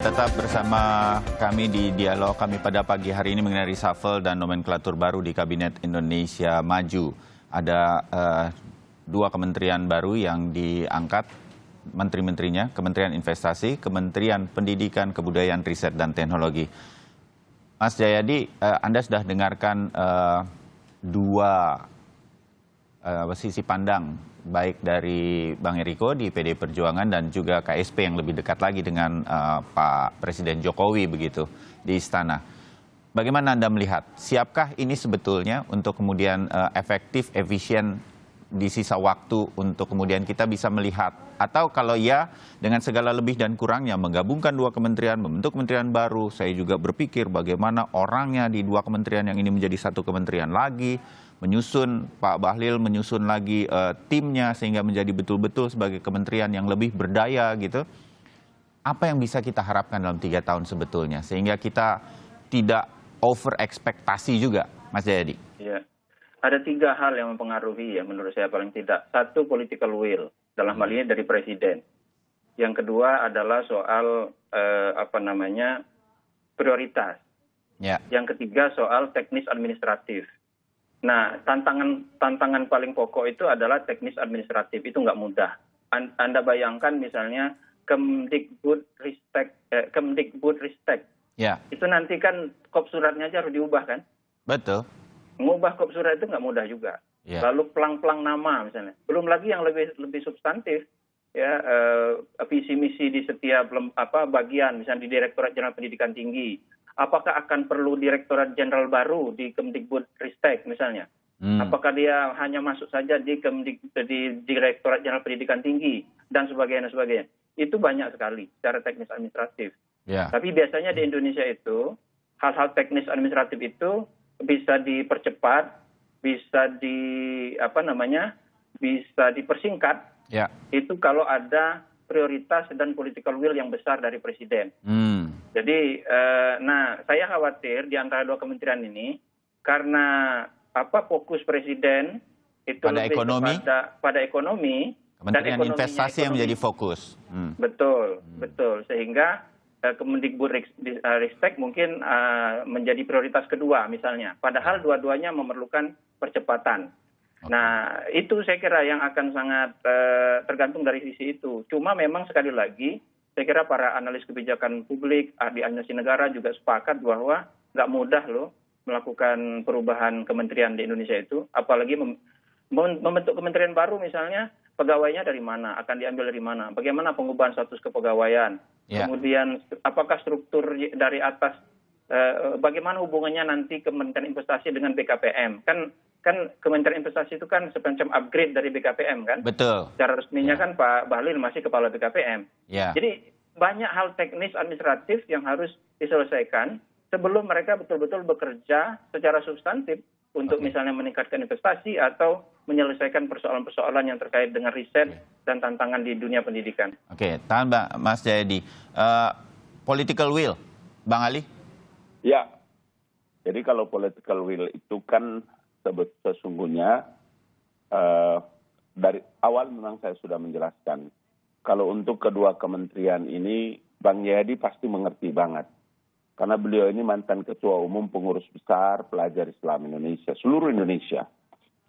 Tetap bersama kami di dialog kami pada pagi hari ini mengenai reshuffle dan nomenklatur baru di Kabinet Indonesia Maju. Ada dua kementerian baru yang diangkat menteri-menterinya, Kementerian Investasi, Kementerian Pendidikan, Kebudayaan, Riset, dan Teknologi. Mas Jayadi, Anda sudah dengarkan dua sisi pandang, baik dari Bang Eriko di PD Perjuangan dan juga KSP yang lebih dekat lagi dengan Pak Presiden Jokowi begitu di Istana. Bagaimana Anda melihat? Siapkah ini sebetulnya untuk kemudian efektif, efisien di sisa waktu untuk kemudian kita bisa melihat? Atau kalau ya, dengan segala lebih dan kurangnya menggabungkan dua kementerian, membentuk kementerian baru, saya juga berpikir bagaimana orangnya di dua kementerian yang ini menjadi satu kementerian lagi, menyusun Pak Bahlil, menyusun lagi timnya sehingga menjadi betul-betul sebagai kementerian yang lebih berdaya gitu. Apa yang bisa kita harapkan dalam 3 tahun sebetulnya sehingga kita tidak over ekspektasi juga, Mas Jayadi? Ya, ada 3 hal yang mempengaruhi ya menurut saya paling tidak. Satu, political will dalam hal ini dari presiden. Yang kedua adalah soal prioritas. Ya. Yang ketiga soal teknis administratif. Nah, tantangan paling pokok itu adalah teknis administratif. Itu nggak mudah. Anda bayangkan misalnya Kemdikbudristek. Ya. Itu nanti kan kop suratnya aja harus diubah kan? Betul. Mengubah kop surat itu nggak mudah juga. Ya. Lalu pelang-pelang nama misalnya. Belum lagi yang lebih substantif. Ya, visi misi di setiap bagian, misalnya di Direktorat Jenderal Pendidikan Tinggi. Apakah akan perlu Direktorat Jenderal baru di Kemdikbudristek misalnya? Apakah dia hanya masuk saja di Direktorat Jenderal Pendidikan Tinggi dan sebagainya. Itu banyak sekali secara teknis administratif. Ya. Tapi biasanya di Indonesia itu hal-hal teknis administratif itu bisa dipercepat, bisa bisa dipersingkat. Ya. Itu kalau ada prioritas dan political will yang besar dari presiden. Jadi, saya khawatir di antara dua kementerian ini karena fokus presiden itu pada lebih ekonomi, pada ekonomi. Kementerian dan Investasi yang menjadi fokus. Betul. Sehingga Kemdikbudristek mungkin menjadi prioritas kedua misalnya. Padahal dua-duanya memerlukan percepatan. Nah, itu saya kira yang akan sangat tergantung dari sisi itu. Cuma memang sekali lagi, saya kira para analis kebijakan publik, ahli administrasi negara juga sepakat bahwa nggak mudah loh melakukan perubahan kementerian di Indonesia itu. Apalagi membentuk kementerian baru misalnya, pegawainya dari mana, akan diambil dari mana, bagaimana pengubahan status kepegawaian, kemudian apakah struktur dari atas, bagaimana hubungannya nanti Kementerian Investasi dengan BKPM. Kan Kementerian Investasi itu kan semacam upgrade dari BKPM kan? Betul. Secara resminya kan Pak Bahlil masih kepala BKPM. Ya. Jadi banyak hal teknis administratif yang harus diselesaikan sebelum mereka betul-betul bekerja secara substantif untuk misalnya meningkatkan investasi atau menyelesaikan persoalan-persoalan yang terkait dengan riset dan tantangan di dunia pendidikan. Oke, tahan Mas Jayadi. Political will, Bang Ali? Ya, jadi kalau political will itu kan sesungguhnya dari awal memang saya sudah menjelaskan. Kalau untuk kedua kementerian ini, Bang Jayadi pasti mengerti banget. Karena beliau ini mantan Ketua Umum Pengurus Besar Pelajar Islam Indonesia, seluruh Indonesia.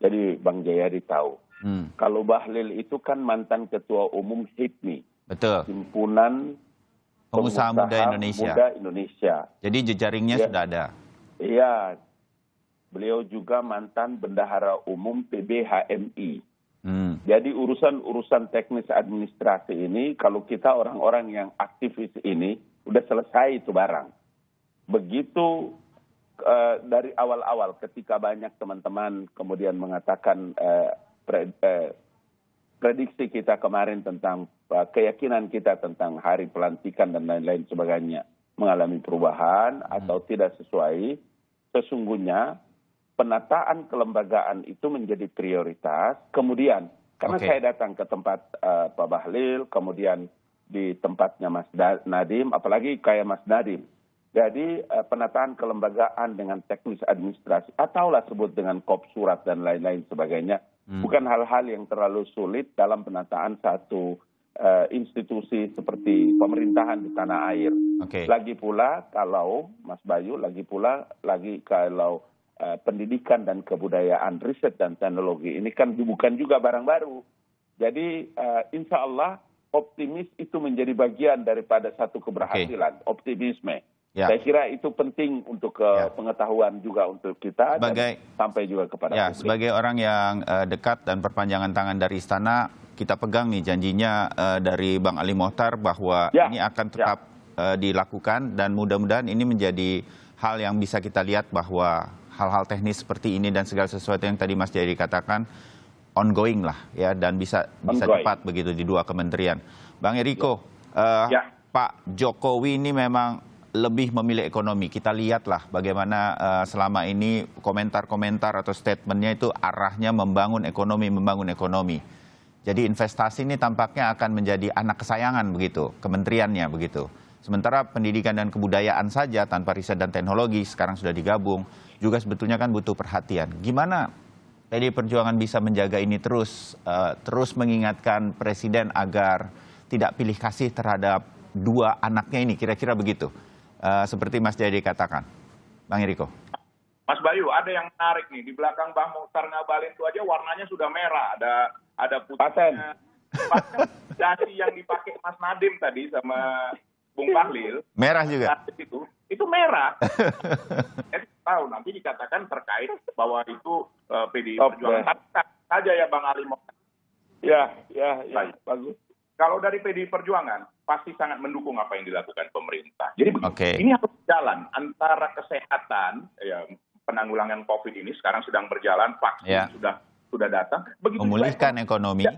Jadi Bang Jayadi tahu. Kalau Bahlil itu kan mantan Ketua Umum HIPMI. Betul. Himpunan Pengusaha Muda Indonesia. Jadi jejaringnya sudah ada. Iya. Beliau juga mantan Bendahara Umum PBHMI. Jadi urusan teknis administrasi ini, kalau kita orang-orang yang aktivis ini, udah selesai itu barang. Begitu dari awal-awal ketika banyak teman-teman kemudian mengatakan prediksi kita kemarin tentang keyakinan kita tentang hari pelantikan dan lain-lain sebagainya mengalami perubahan atau tidak sesuai, sesungguhnya penataan kelembagaan itu menjadi prioritas. Kemudian, karena saya datang ke tempat Pak Bahlil, kemudian di tempatnya Mas Nadiem, apalagi kayak Mas Nadiem. Jadi penataan kelembagaan dengan teknis administrasi, ataulah sebut dengan kop surat dan lain-lain sebagainya, bukan hal-hal yang terlalu sulit dalam penataan satu institusi seperti pemerintahan di tanah air. Oke. Lagi pula kalau Mas Bayu, kalau pendidikan dan kebudayaan, riset dan teknologi ini kan bukan juga barang baru. Jadi insya Allah optimis itu menjadi bagian daripada satu keberhasilan, optimisme. Ya. Saya kira itu penting untuk pengetahuan juga untuk kita dan sampai juga kepada publik. Sebagai orang yang dekat dan perpanjangan tangan dari istana, kita pegang nih janjinya dari Bang Ali Mohtar bahwa ini akan tetap dilakukan dan mudah-mudahan ini menjadi hal yang bisa kita lihat bahwa hal-hal teknis seperti ini dan segala sesuatu yang tadi Mas Jayadi katakan ongoing lah ya dan bisa cepat begitu di dua kementerian. Bang Eriko, Pak Jokowi ini memang lebih memilih ekonomi. Kita lihatlah bagaimana selama ini komentar-komentar atau statementnya itu arahnya membangun ekonomi. Jadi investasi ini tampaknya akan menjadi anak kesayangan begitu, kementeriannya begitu. Sementara pendidikan dan kebudayaan saja tanpa riset dan teknologi sekarang sudah digabung, juga sebetulnya kan butuh perhatian. Gimana PDI Perjuangan bisa menjaga ini terus mengingatkan Presiden agar tidak pilih kasih terhadap dua anaknya ini, kira-kira begitu. Seperti Mas Jayadi katakan. Bang Eriko. Mas Bayu, ada yang menarik nih. Di belakang Bang Mohtar Ngabalin itu aja warnanya sudah merah. Ada putihnya. Paten dasi yang dipakai Mas Nadiem tadi sama Bung Bahlil. Merah juga? Itu merah. Tahu, nanti dikatakan terkait bahwa itu PDI Perjuangan. Saja ya Bang Ali Mohtar. Ya, bagus. Kalau dari PDI Perjuangan, pasti sangat mendukung apa yang dilakukan pemerintah. Jadi ini harus jalan antara kesehatan, penanggulangan COVID ini sekarang sedang berjalan, vaksin sudah datang. Begitu memulihkan ekonomi.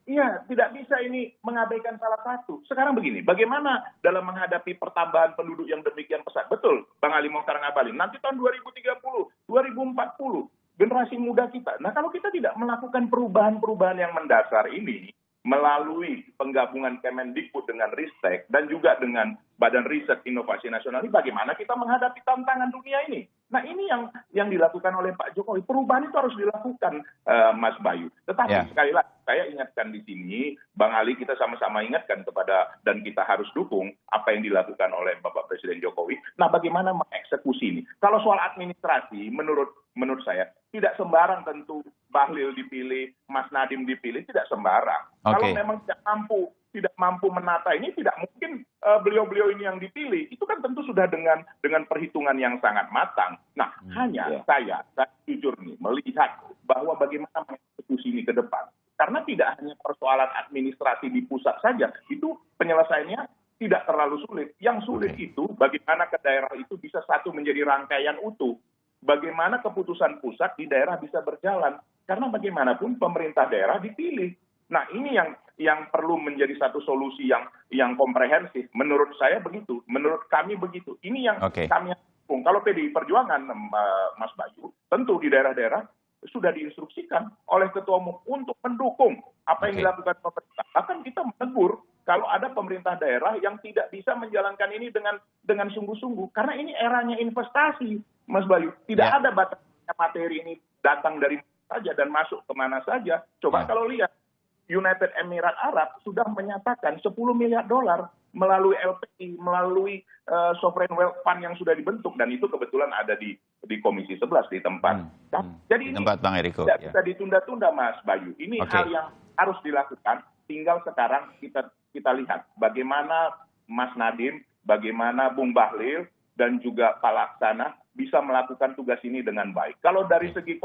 Iya, tidak bisa ini mengabaikan salah satu. Sekarang begini, bagaimana dalam menghadapi pertambahan penduduk yang demikian pesat? Betul, Bang Ali Mohtar Ngabalin. Nanti tahun 2030, 2040, generasi muda kita. Nah, kalau kita tidak melakukan perubahan-perubahan yang mendasar ini, melalui penggabungan Kemendikbud dengan Ristek dan juga dengan Badan Riset Inovasi Nasional ini, bagaimana kita menghadapi tantangan dunia ini? Nah, ini yang dilakukan oleh Pak Jokowi. Perubahan itu harus dilakukan, Mas Bayu. Tetapi sekali lagi, saya ingatkan di sini, Bang Ali, kita sama-sama ingatkan kepada dan kita harus dukung apa yang dilakukan oleh Bapak Presiden Jokowi. Nah, bagaimana mengeksekusi ini? Kalau soal administrasi, menurut saya, tidak sembarang tentu Bahlil dipilih, Mas Nadiem dipilih, tidak sembarang. Kalau memang tidak mampu menata ini, tidak mungkin beliau-beliau ini yang dipilih. Itu kan tentu sudah dengan perhitungan yang sangat matang. Nah, saya jujur nih melihat bahwa bagaimana mengeksekusi ini ke depan. Karena tidak hanya persoalan administrasi di pusat saja, itu penyelesaiannya tidak terlalu sulit. Yang sulit itu bagaimana ke daerah itu bisa satu menjadi rangkaian utuh. Bagaimana keputusan pusat di daerah bisa berjalan. Karena bagaimanapun pemerintah daerah dipilih. Nah, ini yang perlu menjadi satu solusi yang komprehensif. Menurut saya begitu, menurut kami begitu. Ini yang kami dukung. Kalau PDI Perjuangan, Mas Bayu, tentu di daerah-daerah sudah diinstruksikan oleh Ketua Umum untuk mendukung apa yang dilakukan pemerintah. Bahkan kita menegur kalau ada pemerintah daerah yang tidak bisa menjalankan ini dengan sungguh-sungguh. Karena ini eranya investasi, Mas Bayu. Tidak ada batasnya materi ini datang dari mana saja dan masuk kemana saja. Coba kalau lihat, United Emirat Arab sudah menyatakan 10 miliar dolar melalui LPI, melalui sovereign wealth fund yang sudah dibentuk, dan itu kebetulan ada di Komisi 11 di tempat. Jadi ini tempat Bang Eriko, tidak bisa ditunda-tunda, Mas Bayu. Ini hal yang harus dilakukan. Tinggal sekarang kita lihat bagaimana Mas Nadiem, bagaimana Bung Bahlil, dan juga Pak Laksana bisa melakukan tugas ini dengan baik. Kalau dari segi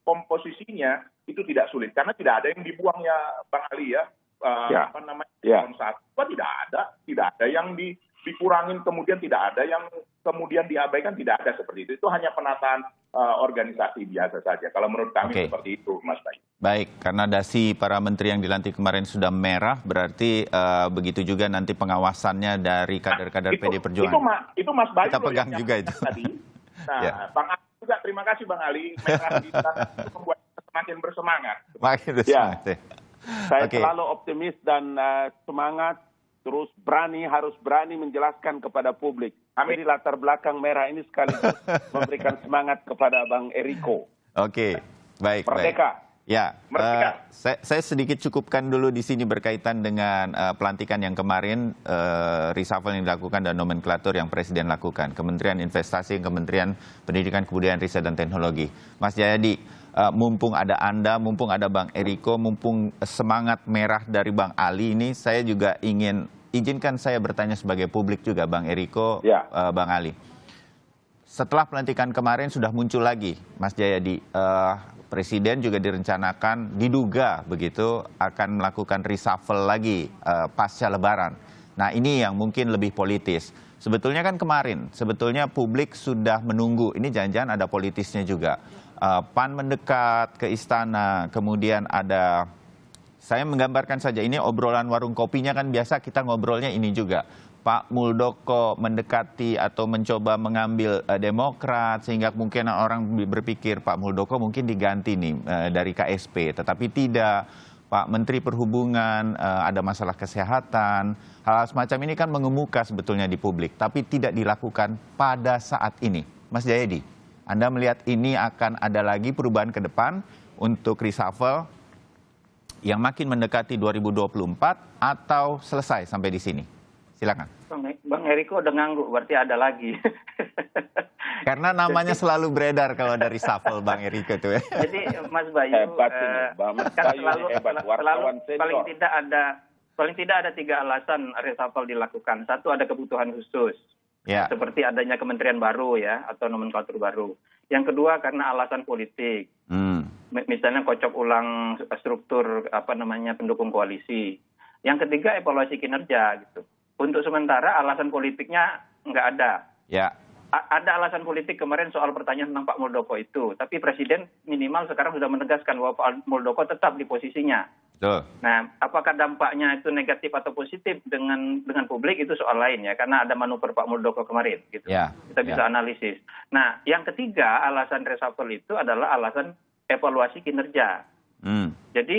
komposisinya itu tidak sulit karena tidak ada yang dibuang ya Bang Ali ya. Tidak ada yang dikurangin, kemudian tidak ada yang kemudian diabaikan, tidak ada seperti itu. Itu hanya penataan organisasi biasa saja. Kalau menurut kami seperti itu, Mas Bayu. Baik, karena dasi para menteri yang dilantik kemarin sudah merah, berarti begitu juga nanti pengawasannya dari kader-kader PDI Perjuangan. Itu Mas Bayu. Kita pegang juga itu. Tadi. Nah, Bang Ali juga terima kasih Bang Ali. Merah kita membuat semakin bersemangat. Makin bersemangat. Saya selalu optimis dan semangat, terus harus berani menjelaskan kepada publik. Jadi latar belakang merah ini sekaligus memberikan semangat kepada Bang Eriko. Oke, baik. Merdeka. Ya, Merdeka. saya sedikit cukupkan dulu di sini berkaitan dengan pelantikan yang kemarin, reshuffle yang dilakukan dan nomenklatur yang Presiden lakukan. Kementerian Investasi, Kementerian Pendidikan, Kebudayaan, Riset, dan Teknologi. Mas Jayadi, mumpung ada Anda, mumpung ada Bang Eriko, mumpung semangat merah dari Bang Ali ini, saya juga izinkan saya bertanya sebagai publik juga, Bang Eriko, Ya. Bang Ali. Setelah pelantikan kemarin sudah muncul lagi, Mas Jayadi, Presiden juga direncanakan, diduga begitu, akan melakukan reshuffle lagi pasca Lebaran. Nah ini yang mungkin lebih politis. Sebetulnya kan kemarin, sebetulnya publik sudah menunggu, ini jangan-jangan ada politisnya juga. PAN mendekat ke istana, kemudian ada, saya menggambarkan saja, ini obrolan warung kopinya kan biasa kita ngobrolnya ini juga. Pak Muldoko mendekati atau mencoba mengambil Demokrat, sehingga mungkin orang berpikir Pak Muldoko mungkin diganti nih dari KSP, tetapi tidak. Pak Menteri Perhubungan ada masalah kesehatan, hal semacam ini kan mengemuka sebetulnya di publik, tapi tidak dilakukan pada saat ini. Mas Jayadi, Anda melihat ini akan ada lagi perubahan ke depan untuk reshuffle yang makin mendekati 2024 atau selesai sampai di sini? Silakan. Bang Eriko udah ngangguk, berarti ada lagi. Karena namanya selalu beredar kalau dari reshuffle Bang Eriko tuh. Jadi Mas Bayu, Hebat ini, Bang kan Bayu selalu, ini hebat, wartawan senior. paling tidak ada 3 alasan reshuffle dilakukan. Satu, ada kebutuhan khusus, Ya, seperti adanya kementerian baru ya, atau nomenklatur baru. Yang kedua karena alasan politik, misalnya kocok ulang struktur pendukung koalisi. Yang ketiga evaluasi kinerja gitu. Untuk sementara alasan politiknya nggak ada. ya, Ada alasan politik kemarin soal pertanyaan tentang Pak Muldoko itu. Tapi Presiden minimal sekarang sudah menegaskan bahwa Pak Muldoko tetap di posisinya. betul. Nah, apakah dampaknya itu negatif atau positif dengan publik itu soal lain ya. Karena ada manuver Pak Muldoko kemarin gitu. Ya, Kita bisa analisis. Nah, yang ketiga alasan reshuffle itu adalah alasan evaluasi kinerja. Jadi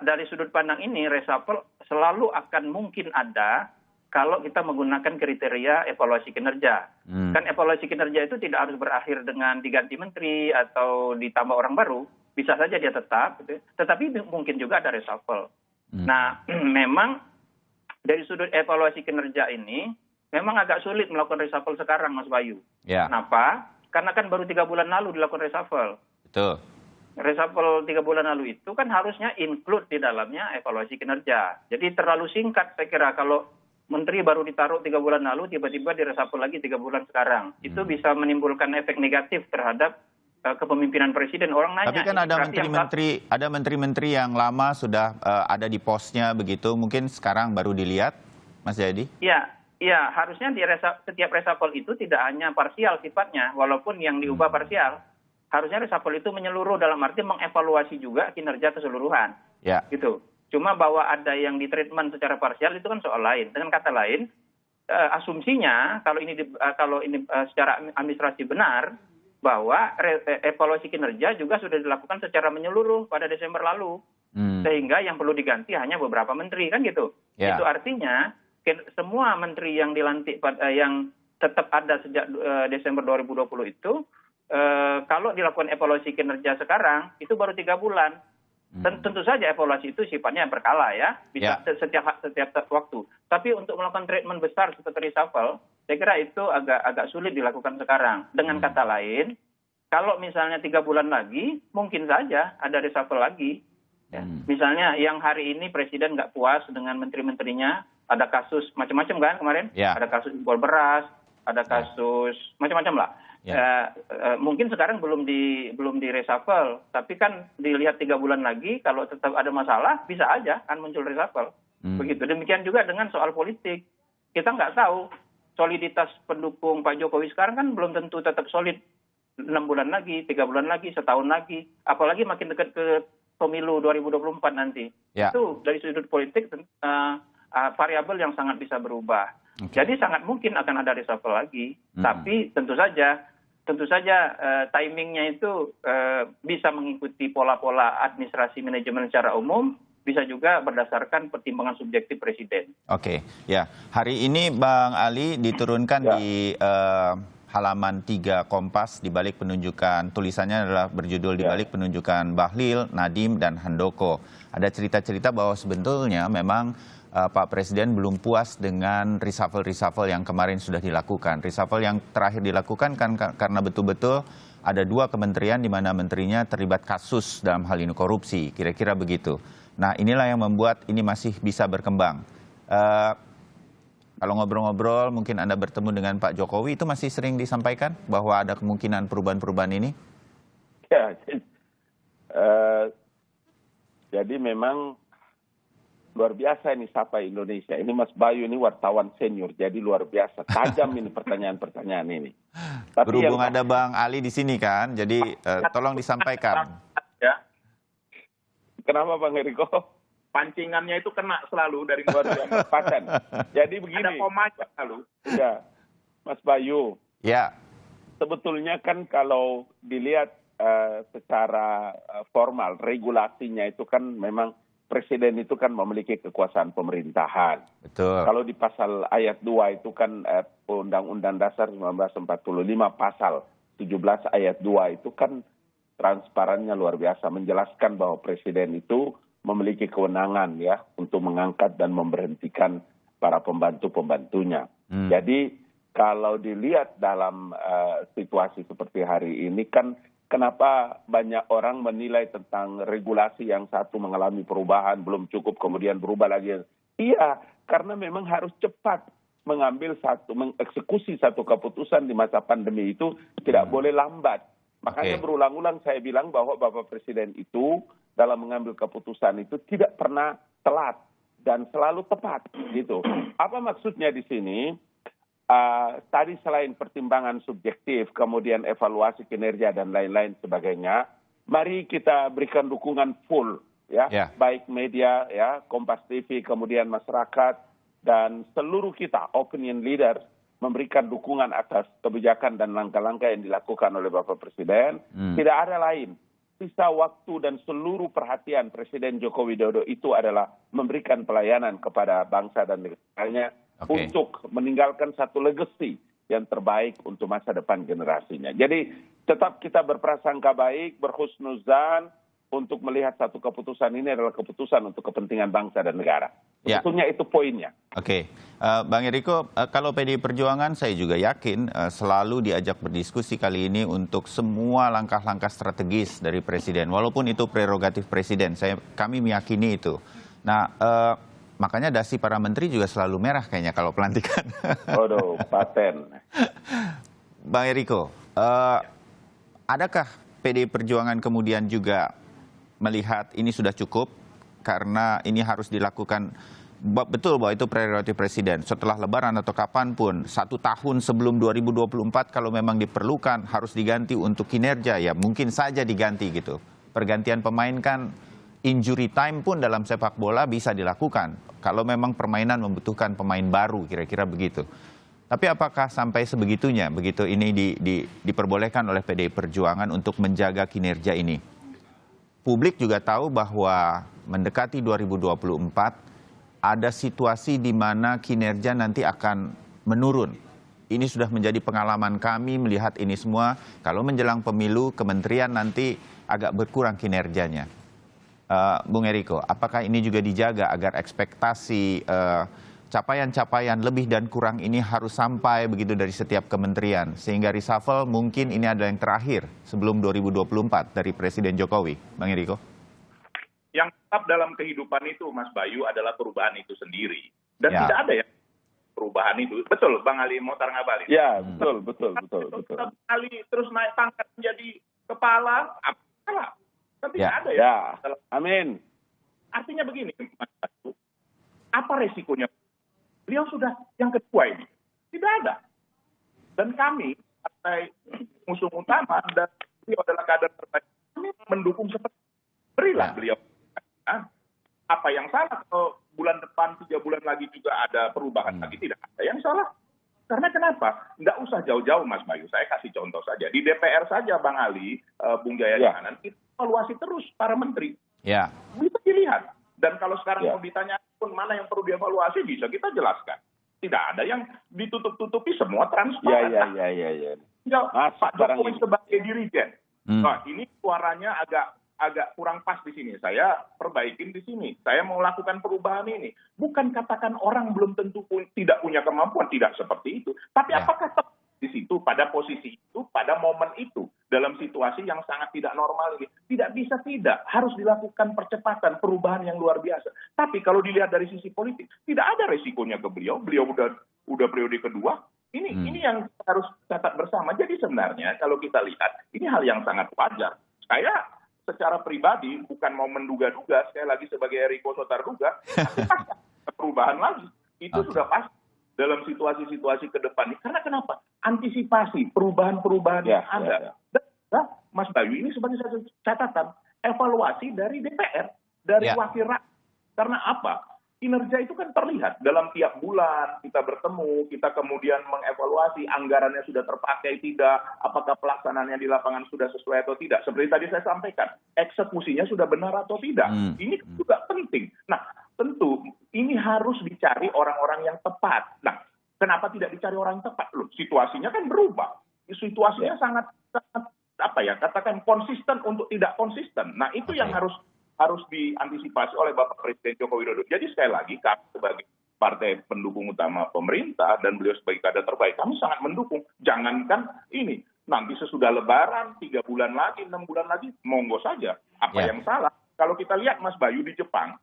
dari sudut pandang ini reshuffle selalu akan mungkin ada kalau kita menggunakan kriteria evaluasi kinerja. Kan evaluasi kinerja itu tidak harus berakhir dengan diganti menteri atau ditambah orang baru. Bisa saja dia tetap, gitu. Tetapi mungkin juga ada reshuffle. Nah, memang dari sudut evaluasi kinerja ini, memang agak sulit melakukan reshuffle sekarang, Mas Bayu. Ya, Kenapa? Karena kan baru 3 bulan lalu dilakukan reshuffle. betul. Reshuffle 3 bulan lalu itu kan harusnya include di dalamnya evaluasi kinerja. Jadi terlalu singkat saya kira kalau menteri baru ditaruh 3 bulan lalu, tiba-tiba direshuffle lagi 3 bulan sekarang. Itu bisa menimbulkan efek negatif terhadap kepemimpinan presiden. Orang nanya. Tapi kan ada menteri-menteri yang lama sudah ada di posnya begitu, mungkin sekarang baru dilihat, Mas Jayadi? Iya, harusnya setiap reshuffle itu tidak hanya parsial sifatnya, walaupun yang diubah parsial. Harusnya reshuffle itu menyeluruh dalam arti mengevaluasi juga kinerja keseluruhan. Ya. Gitu. Cuma bahwa ada yang ditreatment secara parsial itu kan soal lain. Dengan kata lain, asumsinya kalau ini secara administrasi benar bahwa evaluasi kinerja juga sudah dilakukan secara menyeluruh pada Desember lalu. Sehingga yang perlu diganti hanya beberapa menteri kan gitu. Ya. Itu artinya semua menteri yang dilantik yang tetap ada sejak Desember 2020 itu kalau dilakukan evaluasi kinerja sekarang itu baru 3 bulan. Tentu saja evaluasi itu sifatnya berkala ya, bisa setiap waktu. Tapi untuk melakukan treatment besar seperti reshuffle, saya kira itu agak sulit dilakukan sekarang. Dengan kata lain, kalau misalnya 3 bulan lagi, mungkin saja ada reshuffle lagi. Ya. Misalnya yang hari ini Presiden nggak puas dengan menteri-menterinya, ada kasus macam-macam kan kemarin, ada kasus impor beras, ada kasus macam-macam lah. Mungkin sekarang belum di reshuffle, tapi kan dilihat 3 bulan lagi kalau tetap ada masalah bisa aja kan muncul reshuffle. Begitu. Demikian juga dengan soal politik. Kita nggak tahu soliditas pendukung Pak Jokowi sekarang kan belum tentu tetap solid 6 bulan lagi, 3 bulan lagi, setahun lagi, apalagi makin dekat ke pemilu 2024 nanti. Itu dari sudut politik variabel yang sangat bisa berubah. Jadi sangat mungkin akan ada reshuffle lagi. Tapi tentu saja timingnya itu bisa mengikuti pola-pola administrasi manajemen secara umum, bisa juga berdasarkan pertimbangan subjektif Presiden. Oke, ya. Hari ini Bang Ali diturunkan di halaman 3 Kompas di balik penunjukan, tulisannya adalah berjudul di balik penunjukan Bahlil, Nadiem, dan Handoko. Ada cerita-cerita bahwa sebetulnya memang Pak Presiden belum puas dengan reshuffle-reshuffle yang kemarin sudah dilakukan. Reshuffle yang terakhir dilakukan kan karena betul-betul ada 2 kementerian di mana menterinya terlibat kasus dalam hal ini korupsi, kira-kira begitu. Nah, inilah yang membuat ini masih bisa berkembang. Kalau ngobrol-ngobrol, mungkin Anda bertemu dengan Pak Jokowi, itu masih sering disampaikan bahwa ada kemungkinan perubahan-perubahan ini? Ya, jadi memang luar biasa ini Sapa Indonesia. Ini Mas Bayu ini wartawan senior, jadi luar biasa. Tajam ini pertanyaan-pertanyaan ini. Tapi berhubung ada Bang Ali di sini kan, jadi tolong disampaikan. Ya, Kenapa Bang Eriko? pancingannya itu kena selalu dari luar Paten. Jadi begini. Ada komanya selalu. Ya, Mas Bayu. Ya, Sebetulnya kan kalau dilihat secara formal, regulasinya itu kan memang Presiden itu kan memiliki kekuasaan pemerintahan. betul. Kalau di pasal ayat 2 itu kan Undang-Undang Dasar 1945 pasal 17 ayat 2 itu kan transparannya luar biasa. Menjelaskan bahwa Presiden itu memiliki kewenangan ya untuk mengangkat dan memberhentikan para pembantu-pembantunya. Jadi kalau dilihat dalam situasi seperti hari ini kan kenapa banyak orang menilai tentang regulasi yang satu mengalami perubahan, belum cukup, kemudian berubah lagi. Iya, karena memang harus cepat mengeksekusi satu keputusan di masa pandemi itu tidak boleh lambat. Makanya berulang-ulang saya bilang bahwa Bapak Presiden itu dalam mengambil keputusan itu tidak pernah telat dan selalu tepat gitu. Apa maksudnya di sini? Tadi selain pertimbangan subjektif, kemudian evaluasi kinerja dan lain-lain sebagainya, mari kita berikan dukungan full, ya, baik media, ya, Kompas TV, kemudian masyarakat dan seluruh kita, opinion leader, memberikan dukungan atas kebijakan dan langkah-langkah yang dilakukan oleh Bapak Presiden. Tidak ada lain. Sisa waktu dan seluruh perhatian Presiden Joko Widodo itu adalah memberikan pelayanan kepada bangsa dan negaranya. Untuk meninggalkan satu legacy yang terbaik untuk masa depan generasinya. Jadi tetap kita berprasangka baik, berhusnuzan untuk melihat satu keputusan ini adalah keputusan untuk kepentingan bangsa dan negara. Sebetulnya itu poinnya. Bang Eriko, kalau PDI Perjuangan saya juga yakin selalu diajak berdiskusi kali ini untuk semua langkah-langkah strategis dari Presiden. Walaupun itu prerogatif Presiden, kami meyakini itu. Nah, makanya dasi para menteri juga selalu merah kayaknya kalau pelantikan. Waduh, paten. Bang Eriko, adakah PDI Perjuangan kemudian juga melihat ini sudah cukup karena ini harus dilakukan betul bahwa itu prerogatif Presiden setelah Lebaran atau kapanpun 1 tahun sebelum 2024 kalau memang diperlukan harus diganti untuk kinerja ya mungkin saja diganti gitu. Pergantian pemain kan injury time pun dalam sepak bola bisa dilakukan kalau memang permainan membutuhkan pemain baru, kira-kira begitu. Tapi apakah sampai sebegitunya, begitu ini diperbolehkan oleh PDI Perjuangan untuk menjaga kinerja ini? Publik juga tahu bahwa mendekati 2024 ada situasi di mana kinerja nanti akan menurun. Ini sudah menjadi pengalaman kami melihat ini semua. Kalau menjelang pemilu, kementerian nanti agak berkurang kinerjanya. Bung Eriko, apakah ini juga dijaga agar ekspektasi capaian-capaian lebih dan kurang ini harus sampai begitu dari setiap kementerian sehingga reshuffle mungkin ini adalah yang terakhir sebelum 2024 dari Presiden Jokowi, Bang Eriko? Yang tetap dalam kehidupan itu, Mas Bayu, adalah perubahan itu sendiri dan tidak ada ya perubahan itu. Betul, Bang Ali Mohtar Ngabalin. Ya, betul. Bang Ali terus naik pangkat menjadi kepala, apa? Tapi tidak ada ya. Amin. Artinya begini, Mas Bayu, apa resikonya? Beliau sudah yang kedua ini. Tidak ada. Dan kami, partai musuh utama, dan beliau adalah kader terbaik, kami mendukung seperti berilah beliau. Apa yang salah kalau bulan depan, 3 bulan lagi juga ada perubahan lagi? Tidak ada yang salah. Karena kenapa? Nggak usah jauh-jauh, Mas Bayu. Saya kasih contoh saja. Di DPR saja, Bang Ali, Bung Jaya Jalanan, itu evaluasi terus para menteri. Bisa dilihat. Dan kalau sekarang mau ditanya pun mana yang perlu dievaluasi, bisa kita jelaskan. Tidak ada yang ditutup-tutupi, semua Ya, transparan. ya. Tinggal Mas, Pak sekarang Jokowi gini. sebagai dirijen. Nah, ini suaranya agak kurang pas di sini. Saya perbaikin di sini. Saya mau lakukan perubahan ini. Bukan katakan orang belum tentu tidak punya kemampuan, tidak seperti itu. Tapi Ya. apakah di situ, pada posisi itu, pada momen itu, dalam situasi yang sangat tidak normal ini, tidak bisa tidak, harus dilakukan percepatan, perubahan yang luar biasa. Tapi kalau dilihat dari sisi politik, tidak ada resikonya ke beliau udah periode kedua, ini yang harus catat bersama. Jadi sebenarnya kalau kita lihat, ini hal yang sangat wajar. Saya secara pribadi bukan mau menduga-duga, sekali lagi sebagai Eriko Sotarduga, perubahan lagi, itu sudah pasti dalam situasi-situasi ke depan. Karena kenapa? Antisipasi perubahan-perubahan yang ada. Dan Mas Bayu, ini sebagai satu catatan, evaluasi dari DPR, dari wakil rakyat. Karena apa? Kinerja itu kan terlihat dalam tiap bulan kita bertemu, kita kemudian mengevaluasi anggarannya sudah terpakai tidak, apakah pelaksanaannya di lapangan sudah sesuai atau tidak. Seperti tadi saya sampaikan, eksekusinya sudah benar atau tidak. Ini juga penting. Nah, tentu ini harus dicari orang-orang yang tepat. Nah, kenapa tidak dicari orang yang tepat? Loh, situasinya kan berubah. Situasinya sangat katakan konsisten untuk tidak konsisten. Nah, itu yang harus diantisipasi oleh Bapak Presiden Joko Widodo. Jadi sekali lagi, kami sebagai partai pendukung utama pemerintah dan beliau sebagai kader terbaik, kami sangat mendukung. Jangankan ini, nanti sesudah Lebaran, 3 bulan lagi, 6 bulan lagi, monggo saja. Apa yang salah? Kalau kita lihat Mas Bayu di Jepang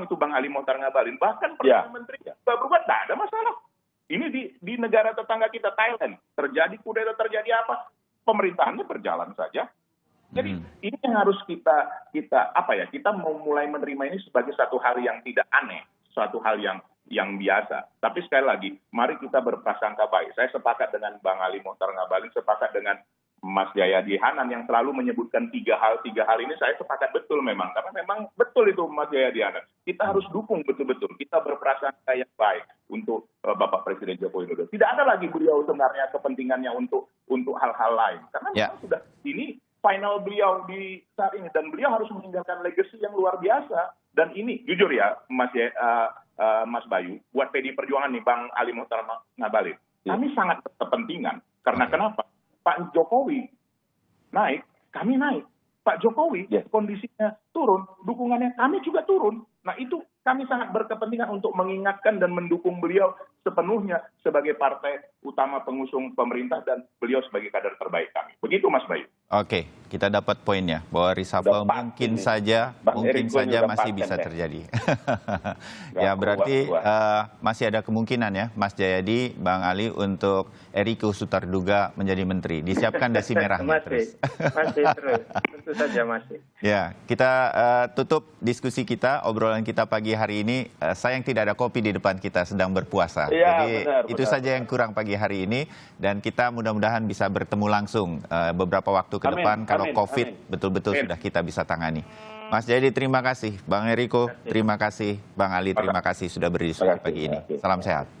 itu Bang Ali Mohtar Ngabalin, bahkan Perdana Menterinya berbuat, tidak ada masalah. Ini di negara tetangga kita, Thailand, terjadi kudeta, terjadi apa, pemerintahannya berjalan saja. Jadi ini yang harus kita mau mulai menerima ini sebagai satu hal yang tidak aneh, suatu hal yang biasa. Tapi sekali lagi, mari kita berprasangka baik. Saya sepakat dengan Bang Ali Mohtar Ngabalin, sepakat dengan Mas Jayadi Hanan yang selalu menyebutkan tiga hal ini. Saya sepakat betul memang, karena memang betul itu Mas Jayadi Hanan. Kita harus dukung betul-betul. Kita berprasangka yang baik untuk Bapak Presiden Joko Widodo. Tidak ada lagi beliau sebenarnya kepentingannya untuk hal-hal lain, karena memang sudah ini final beliau di saat ini, dan beliau harus meninggalkan legacy yang luar biasa. Dan ini jujur ya Mas Bayu, buat PD Perjuangan nih, Bang Ali Mohtar Ngabalin, kami sangat berkepentingan. Karena kenapa? Pak Jokowi naik, kami naik. Pak Jokowi kondisinya turun, dukungannya kami juga turun. Nah, itu kami sangat berkepentingan untuk mengingatkan dan mendukung beliau sepenuhnya sebagai partai utama pengusung pemerintah dan beliau sebagai kader terbaik kami. Begitu Mas Bayu. Oke, kita dapat poinnya bahwa reshuffle mungkin saja masih bisa terjadi. Ya, berarti masih ada kemungkinan ya, Mas Jayadi, Bang Ali, untuk Eriko Sotarduga menjadi menteri. Disiapkan dasi merahnya terus. Masih terus, tentu saja masih. Ya, kita tutup diskusi kita, obrolan kita pagi hari ini. Sayang tidak ada kopi di depan kita, sedang berpuasa. Jadi itu saja yang kurang pagi hari ini, dan kita mudah-mudahan bisa bertemu langsung beberapa waktu ke depan kalau COVID betul-betul sudah kita bisa tangani. Mas Jayadi, terima kasih. Bang Eriko, terima kasih. Bang Ali, terima kasih sudah berdiskusi pagi ini. Salam sehat.